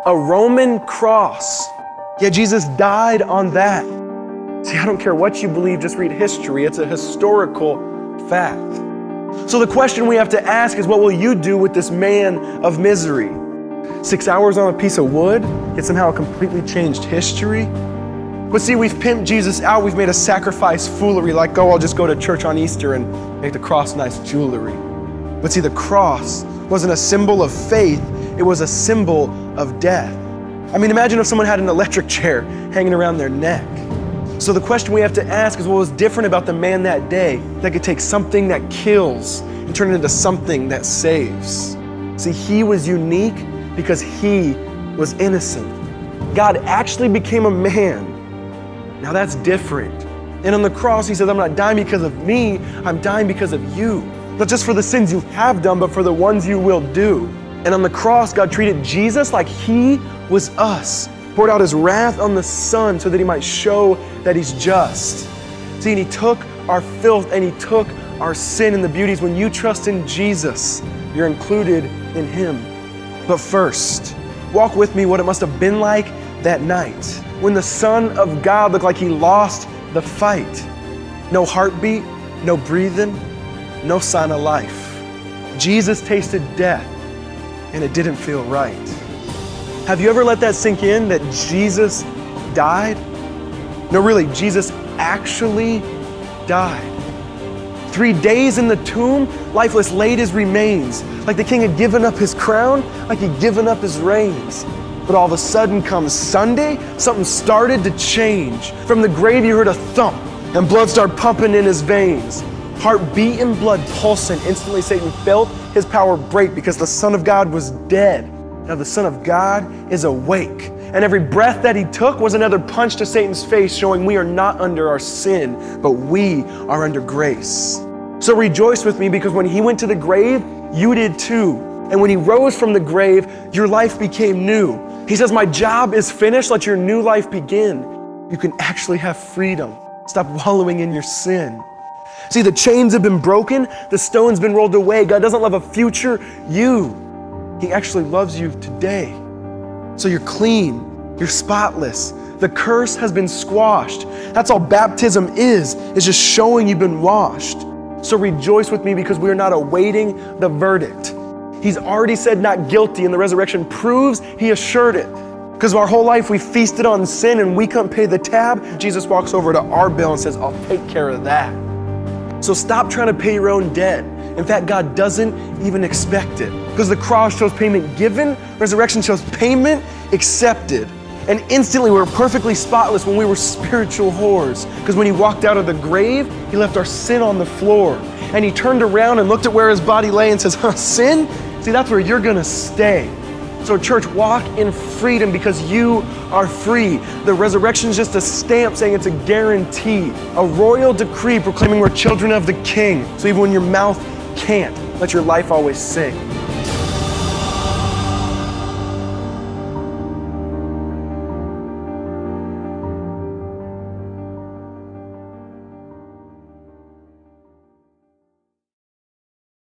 a Roman cross. Yet Jesus died on that. See, I don't care what you believe, just read history. It's a historical fact. So the question we have to ask is, what will you do with this man of misery? 6 hours on a piece of wood, yet somehow it completely changed history? But see, we've pimped Jesus out. We've made a sacrifice foolery like, oh, I'll just go to church on Easter and make the cross nice jewelry. But see, the cross wasn't a symbol of faith. It was a symbol of death. I mean, imagine if someone had an electric chair hanging around their neck. So the question we have to ask is, what was different about the man that day that could take something that kills and turn it into something that saves? See, he was unique because he was innocent. God actually became a man. Now that's different. And on the cross, he says, I'm not dying because of me, I'm dying because of you. Not just for the sins you have done, but for the ones you will do. And on the cross, God treated Jesus like he was us. Poured out his wrath on the Son so that he might show that he's just. See, and he took our filth and he took our sin, and the beauty is when you trust in Jesus, you're included in him. But first, walk with me what it must have been like that night when the Son of God looked like he lost the fight. No heartbeat, no breathing, no sign of life. Jesus tasted death and it didn't feel right. Have you ever let that sink in, that Jesus died? No, really, Jesus actually died. 3 days in the tomb, lifeless, laid his remains, like the king had given up his crown, like he'd given up his reins. But all of a sudden comes Sunday, something started to change. From the grave you heard a thump, and blood started pumping in his veins. Heart beating, blood pulsing. Instantly Satan felt his power break because the Son of God was dead. Now the Son of God is awake. And every breath that he took was another punch to Satan's face, showing we are not under our sin, but we are under grace. So rejoice with me, because when he went to the grave, you did too. And when he rose from the grave, your life became new. He says, my job is finished, let your new life begin. You can actually have freedom. Stop wallowing in your sin. See, the chains have been broken, the stone's been rolled away. God doesn't love a future you. He actually loves you today. So you're clean, you're spotless. The curse has been squashed. That's all baptism is just showing you've been washed. So rejoice with me, because we are not awaiting the verdict. He's already said not guilty, and the resurrection proves he assured it. Because our whole life we feasted on sin and we couldn't pay the tab. Jesus walks over to our bill and says, I'll take care of that. So stop trying to pay your own debt. In fact, God doesn't even expect it. Because the cross shows payment given, resurrection shows payment accepted. And instantly we're perfectly spotless when we were spiritual whores. Because when he walked out of the grave, he left our sin on the floor. And he turned around and looked at where his body lay and says, sin? See, that's where you're gonna stay. So church, walk in freedom because you are free. The resurrection is just a stamp saying it's a guarantee, a royal decree proclaiming we're children of the King. So even when your mouth can't, let your life always sing.